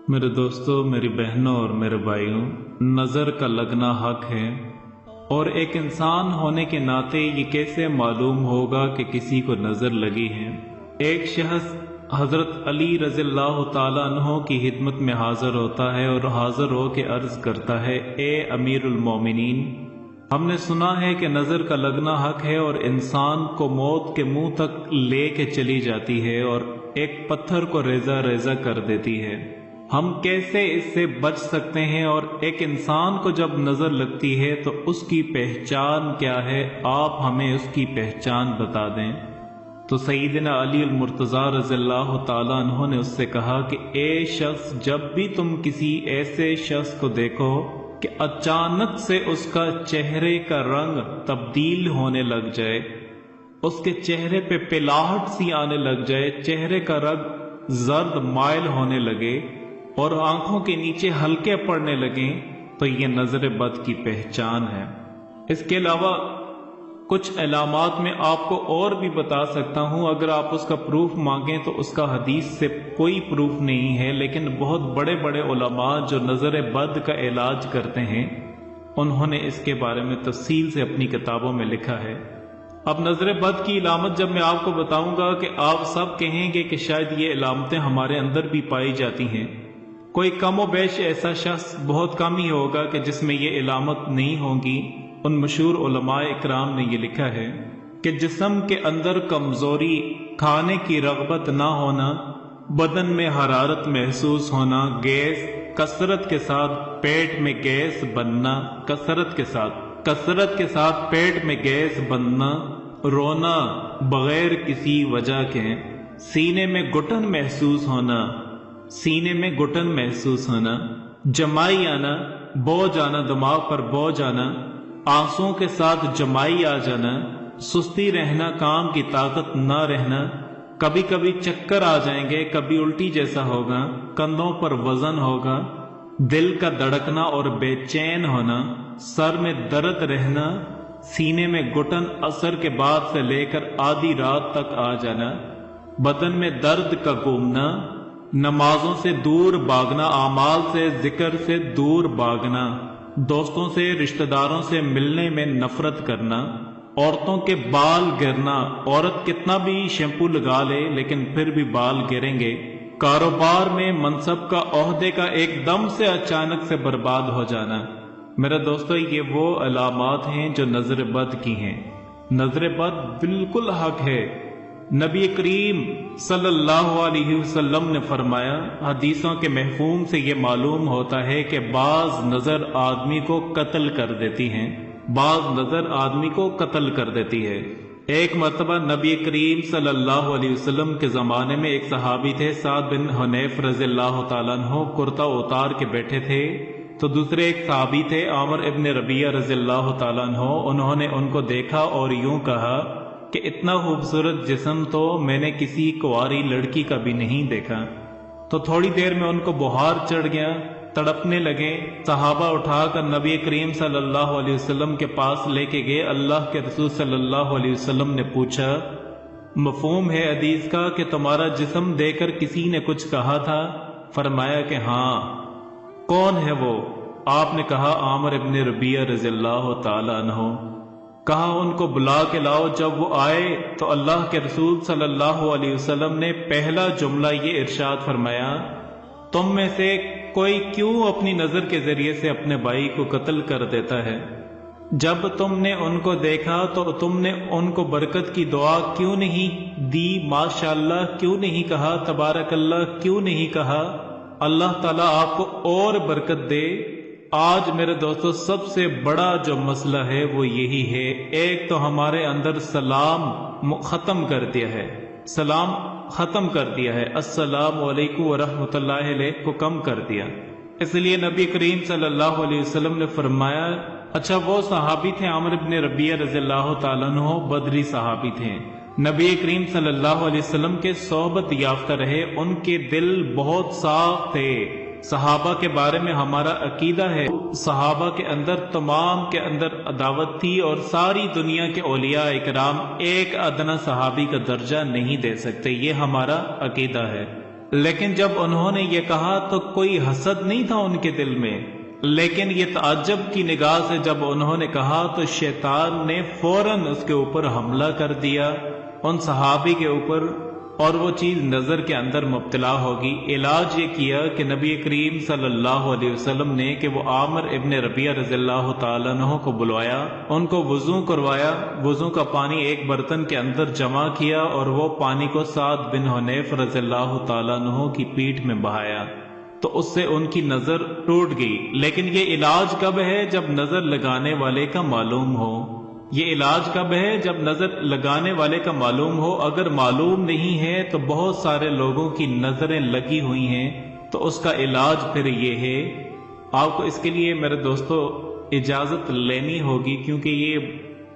میرے دوستوں، میری بہنوں اور میرے بھائیوں، نظر کا لگنا حق ہے، اور ایک انسان ہونے کے ناطے یہ کیسے معلوم ہوگا کہ کسی کو نظر لگی ہے؟ ایک شخص حضرت علی رضی اللہ تعالیٰ عنہ کی خدمت میں حاضر ہوتا ہے اور حاضر ہو کے عرض کرتا ہے، اے امیر المومنین، ہم نے سنا ہے کہ نظر کا لگنا حق ہے اور انسان کو موت کے منہ تک لے کے چلی جاتی ہے اور ایک پتھر کو ریزہ ریزہ کر دیتی ہے۔ ہم کیسے اس سے بچ سکتے ہیں؟ اور ایک انسان کو جب نظر لگتی ہے تو اس کی پہچان کیا ہے؟ آپ ہمیں اس کی پہچان بتا دیں۔ تو سیدنا علی المرتضیٰ رضی اللہ تعالیٰ عنہ نے اس سے کہا کہ اے شخص، جب بھی تم کسی ایسے شخص کو دیکھو کہ اچانک سے اس کا چہرے کا رنگ تبدیل ہونے لگ جائے، اس کے چہرے پہ پلاہٹ سی آنے لگ جائے، چہرے کا رنگ زرد مائل ہونے لگے اور آنکھوں کے نیچے ہلکے پڑنے لگیں، تو یہ نظر بد کی پہچان ہے۔ اس کے علاوہ کچھ علامات میں آپ کو اور بھی بتا سکتا ہوں، اگر آپ اس کا پروف مانگیں تو اس کا حدیث سے کوئی پروف نہیں ہے، لیکن بہت بڑے بڑے علماء جو نظر بد کا علاج کرتے ہیں انہوں نے اس کے بارے میں تفصیل سے اپنی کتابوں میں لکھا ہے۔ اب نظر بد کی علامت جب میں آپ کو بتاؤں گا کہ آپ سب کہیں گے کہ شاید یہ علامتیں ہمارے اندر بھی پائی جاتی ہیں، کوئی کم و بیش ایسا شخص بہت کم ہی ہوگا کہ جس میں یہ علامت نہیں ہوگی۔ ان مشہور علماء اکرام نے یہ لکھا ہے کہ جسم کے اندر کمزوری، کھانے کی رغبت نہ ہونا، بدن میں حرارت محسوس ہونا، گیس، کثرت کے ساتھ پیٹ میں گیس بننا، کثرت کے ساتھ پیٹ میں گیس بننا، رونا بغیر کسی وجہ کے، سینے میں گھٹن محسوس ہونا، جمائی آنا، بوجھ آنا، دماغ پر بوجھ آنا، آنسوں کے ساتھ جمائی آ جانا، سستی رہنا، کام کی طاقت نہ رہنا، کبھی کبھی چکر آ جائیں گے، کبھی الٹی جیسا ہوگا، کندھوں پر وزن ہوگا، دل کا دھڑکنا اور بے چین ہونا، سر میں درد رہنا، سینے میں گھٹن عصر کے بعد سے لے کر آدھی رات تک آ جانا، بدن میں درد کا گھومنا، نمازوں سے دور بھاگنا، اعمال سے، ذکر سے دور بھاگنا، دوستوں سے، رشتہ داروں سے ملنے میں نفرت کرنا، عورتوں کے بال گرنا، عورت کتنا بھی شیمپو لگا لے لیکن پھر بھی بال گریں گے، کاروبار میں منصب کا، عہدے کا ایک دم سے اچانک سے برباد ہو جانا۔ میرے دوستو، یہ وہ علامات ہیں جو نظر بد کی ہیں۔ نظر بد بالکل حق ہے۔ نبی کریم صلی اللہ علیہ وسلم نے فرمایا، حدیثوں کے مفہوم سے یہ معلوم ہوتا ہے کہ بعض نظر آدمی کو قتل کر دیتی ہیں، ایک مرتبہ نبی کریم صلی اللہ علیہ وسلم کے زمانے میں ایک صحابی تھے، سعد بن حنیف رضی اللہ تعالیٰ عنہ، کرتا اتار کے بیٹھے تھے، تو دوسرے ایک صحابی تھے عامر ابن ربیعہ رضی اللہ تعالیٰ عنہ، انہوں نے ان کو دیکھا اور یوں کہا کہ اتنا خوبصورت جسم تو میں نے کسی کنواری لڑکی کا بھی نہیں دیکھا۔ تو تھوڑی دیر میں ان کو بخار چڑھ گیا، تڑپنے لگے، صحابہ اٹھا کر نبی کریم صلی اللہ علیہ وسلم کے پاس لے کے گئے۔ اللہ کے رسول صلی اللہ علیہ وسلم نے پوچھا، مفہوم ہے حدیث کا کہ تمہارا جسم دے کر کسی نے کچھ کہا تھا؟ فرمایا کہ ہاں۔ کون ہے وہ؟ آپ نے کہا عامر ابن ربیعہ رضی اللہ تعالی عنہ۔ کہا ان کو بلا کے لاؤ۔ جب وہ آئے تو اللہ کے رسول صلی اللہ علیہ وسلم نے پہلا جملہ یہ ارشاد فرمایا، تم میں سے کوئی کیوں اپنی نظر کے ذریعے سے اپنے بھائی کو قتل کر دیتا ہے؟ جب تم نے ان کو دیکھا تو تم نے ان کو برکت کی دعا کیوں نہیں دی؟ ماشاءاللہ کیوں نہیں کہا؟ تبارک اللہ کیوں نہیں کہا؟ اللہ تعالیٰ آپ کو اور برکت دے۔ آج میرے دوستو سب سے بڑا جو مسئلہ ہے وہ یہی ہے، ایک تو ہمارے اندر سلام ختم کر دیا ہے، السلام علیکم ورحمۃ اللہ علیہ کو کم کر دیا۔ اس لیے نبی کریم صلی اللہ علیہ وسلم نے فرمایا، اچھا وہ صحابی تھے عامر ابن ربیعہ رضی اللہ تعالیٰ عنہ، بدری صحابی تھے، نبی کریم صلی اللہ علیہ وسلم کے صحبت یافتہ رہے، ان کے دل بہت صاف تھے۔ صحابہ کے بارے میں ہمارا عقیدہ ہے، صحابہ کے اندر تمام کے اندر عداوت تھی، اور ساری دنیا کے اولیاء اکرام ایک ادنا صحابی کا درجہ نہیں دے سکتے، یہ ہمارا عقیدہ ہے۔ لیکن جب انہوں نے یہ کہا تو کوئی حسد نہیں تھا ان کے دل میں، لیکن یہ تعجب کی نگاہ سے جب انہوں نے کہا تو شیطان نے فوراً اس کے اوپر حملہ کر دیا، ان صحابی کے اوپر، اور وہ چیز نظر کے اندر مبتلا ہوگی۔ علاج یہ کیا کہ نبی کریم صلی اللہ علیہ وسلم نے کہ وہ عامر ابن ربیعہ رضی اللہ تعالیٰ عنہ کو بلوایا، ان کو وضو کروایا، وضو کا پانی ایک برتن کے اندر جمع کیا اور وہ پانی کو سعد بن حنیف رضی اللہ تعالیٰ عنہ کی پیٹھ میں بہایا، تو اس سے ان کی نظر ٹوٹ گئی۔ لیکن یہ علاج کب ہے؟ جب نظر لگانے والے کا معلوم ہو۔ یہ علاج کب ہے؟ جب نظر لگانے والے کا معلوم ہو۔ اگر معلوم نہیں ہے تو بہت سارے لوگوں کی نظریں لگی ہوئی ہیں، تو اس کا علاج پھر یہ ہے، آپ کو اس کے لیے میرے دوستو اجازت لینی ہوگی، کیونکہ یہ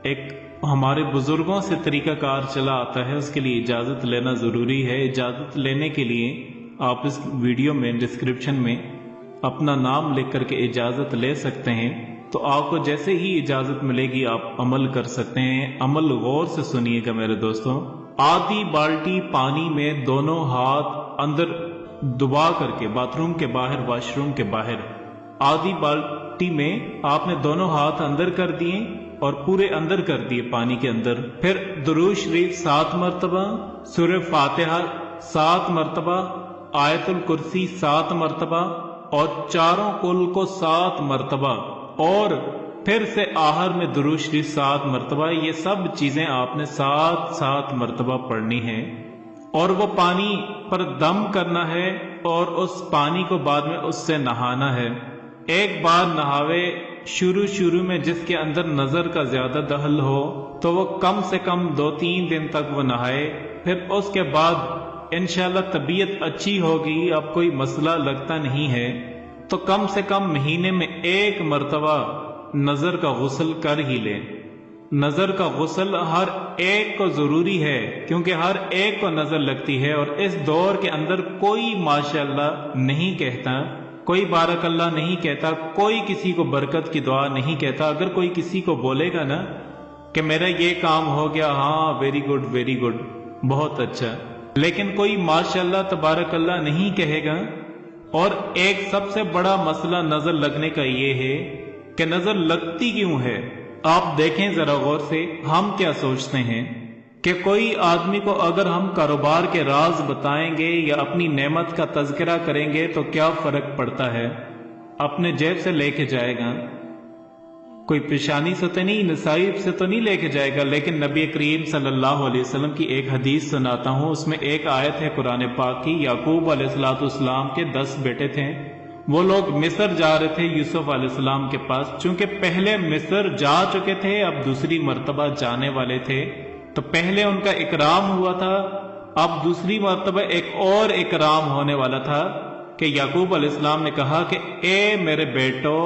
ایک ہمارے بزرگوں سے طریقہ کار چلا آتا ہے، اس کے لیے اجازت لینا ضروری ہے۔ اجازت لینے کے لیے آپ اس ویڈیو میں ڈسکرپشن میں اپنا نام لکھ کر کے اجازت لے سکتے ہیں، تو آپ کو جیسے ہی اجازت ملے گی آپ عمل کر سکتے ہیں۔ عمل غور سے سنیے گا میرے دوستوں۔ آدھی بالٹی پانی میں دونوں ہاتھ اندر دبا کر کے، باتھ روم کے باہر، واش روم کے باہر، آدھی بالٹی میں آپ نے دونوں ہاتھ اندر کر دیے اور پورے اندر کر دیے پانی کے اندر، پھر درود شریف 7 مرتبہ، سورہ فاتحہ 7 مرتبہ، آیت الکرسی 7 مرتبہ اور چاروں کل کو 7 مرتبہ، اور پھر سے آخر میں درود شریف 7 مرتبہ۔ یہ سب چیزیں آپ نے 7 مرتبہ پڑھنی ہے، اور وہ پانی پر دم کرنا ہے، اور اس پانی کو بعد میں اس سے نہانا ہے۔ ایک بار نہاوے شروع میں جس کے اندر نظر کا زیادہ دخل ہو تو وہ کم سے کم 2-3 دن تک وہ نہائے، پھر اس کے بعد انشاءاللہ طبیعت اچھی ہوگی، اب کوئی مسئلہ لگتا نہیں ہے، تو کم سے کم مہینے میں 1 مرتبہ نظر کا غسل کر ہی لے۔ نظر کا غسل ہر ایک کو ضروری ہے، کیونکہ ہر ایک کو نظر لگتی ہے، اور اس دور کے اندر کوئی ماشاءاللہ نہیں کہتا، کوئی بارک اللہ نہیں کہتا، کوئی کسی کو برکت کی دعا نہیں کہتا۔ اگر کوئی کسی کو بولے گا نا کہ میرا یہ کام ہو گیا، ہاں ویری گڈ، بہت اچھا، لیکن کوئی ماشاءاللہ تبارک اللہ نہیں کہے گا۔ اور ایک سب سے بڑا مسئلہ نظر لگنے کا یہ ہے کہ نظر لگتی کیوں ہے؟ آپ دیکھیں ذرا غور سے، ہم کیا سوچتے ہیں کہ کوئی آدمی کو اگر ہم کاروبار کے راز بتائیں گے یا اپنی نعمت کا تذکرہ کریں گے تو کیا فرق پڑتا ہے؟ اپنے جیب سے لے کے جائے گا، کوئی پیشانی سے تو نہیں، نصائب سے تو نہیں لے کے جائے گا۔ لیکن نبی کریم صلی اللہ علیہ وسلم کی ایک حدیث سناتا ہوں، اس میں ایک آیت ہے قرآن پاک کی۔ یعقوب علیہ السلام کے 10 بیٹے تھے، وہ لوگ مصر جا رہے تھے یوسف علیہ السلام کے پاس، چونکہ پہلے مصر جا چکے تھے، اب دوسری مرتبہ جانے والے تھے، تو پہلے ان کا اکرام ہوا تھا، اب دوسری مرتبہ ایک اور اکرام ہونے والا تھا کہ یعقوب علیہ السلام نے کہا کہ اے میرے بیٹو،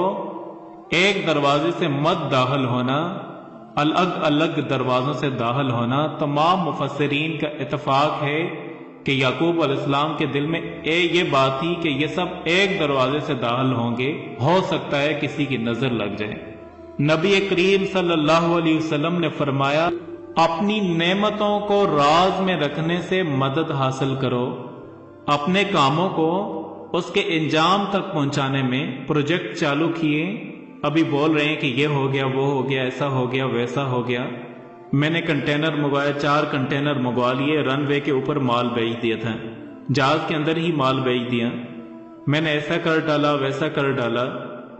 ایک دروازے سے مت داخل ہونا، الگ الگ دروازوں سے داخل ہونا۔ تمام مفسرین کا اتفاق ہے کہ یعقوب علیہ السلام کے دل میں یہ بات تھی کہ یہ سب ایک دروازے سے داخل ہوں گے، ہو سکتا ہے کسی کی نظر لگ جائے۔ نبی کریم صلی اللہ علیہ وسلم نے فرمایا، اپنی نعمتوں کو راز میں رکھنے سے مدد حاصل کرو، اپنے کاموں کو اس کے انجام تک پہنچانے میں پروجیکٹ چالو کیے، ابھی بول رہے ہیں کہ یہ ہو گیا، وہ ہو گیا، ایسا ہو گیا، ویسا ہو گیا، میں نے کنٹینر منگوایا، 4 کنٹینر منگوا لیے، رن وے کے اوپر مال بیچ دیا تھا، جہاز کے اندر ہی مال بیچ دیا، میں نے ایسا کر ڈالا، ویسا کر ڈالا،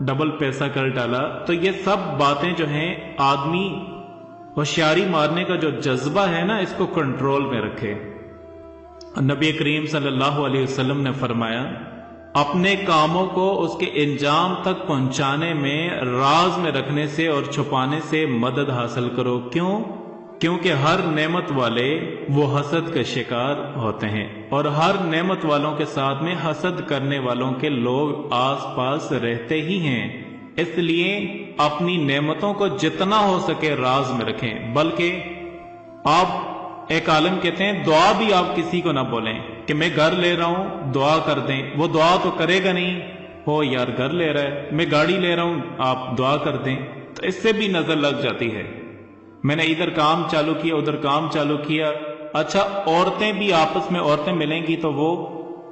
ڈبل پیسہ کر ڈالا۔ تو یہ سب باتیں جو ہیں، آدمی ہوشیاری مارنے کا جو جذبہ ہے نا، اس کو کنٹرول میں رکھے۔ نبی کریم صلی اللہ علیہ وسلم نے فرمایا، اپنے کاموں کو اس کے انجام تک پہنچانے میں راز میں رکھنے سے اور چھپانے سے مدد حاصل کرو۔ کیوں؟ کیونکہ ہر نعمت والے وہ حسد کا شکار ہوتے ہیں، اور ہر نعمت والوں کے ساتھ میں حسد کرنے والوں کے لوگ آس پاس رہتے ہی ہیں۔ اس لیے اپنی نعمتوں کو جتنا ہو سکے راز میں رکھیں، بلکہ آپ ایک عالم کہتے ہیں دعا بھی آپ کسی کو نہ بولیں کہ میں گھر لے رہا ہوں دعا کر دیں، وہ دعا تو کرے گا نہیں، ہو یار گھر لے رہا ہے، میں گاڑی لے رہا ہوں آپ دعا کر دیں، تو اس سے بھی نظر لگ جاتی ہے۔ میں نے ادھر کام چالو کیا، ادھر کام چالو کیا۔ اچھا، عورتیں بھی آپس میں عورتیں ملیں گی تو وہ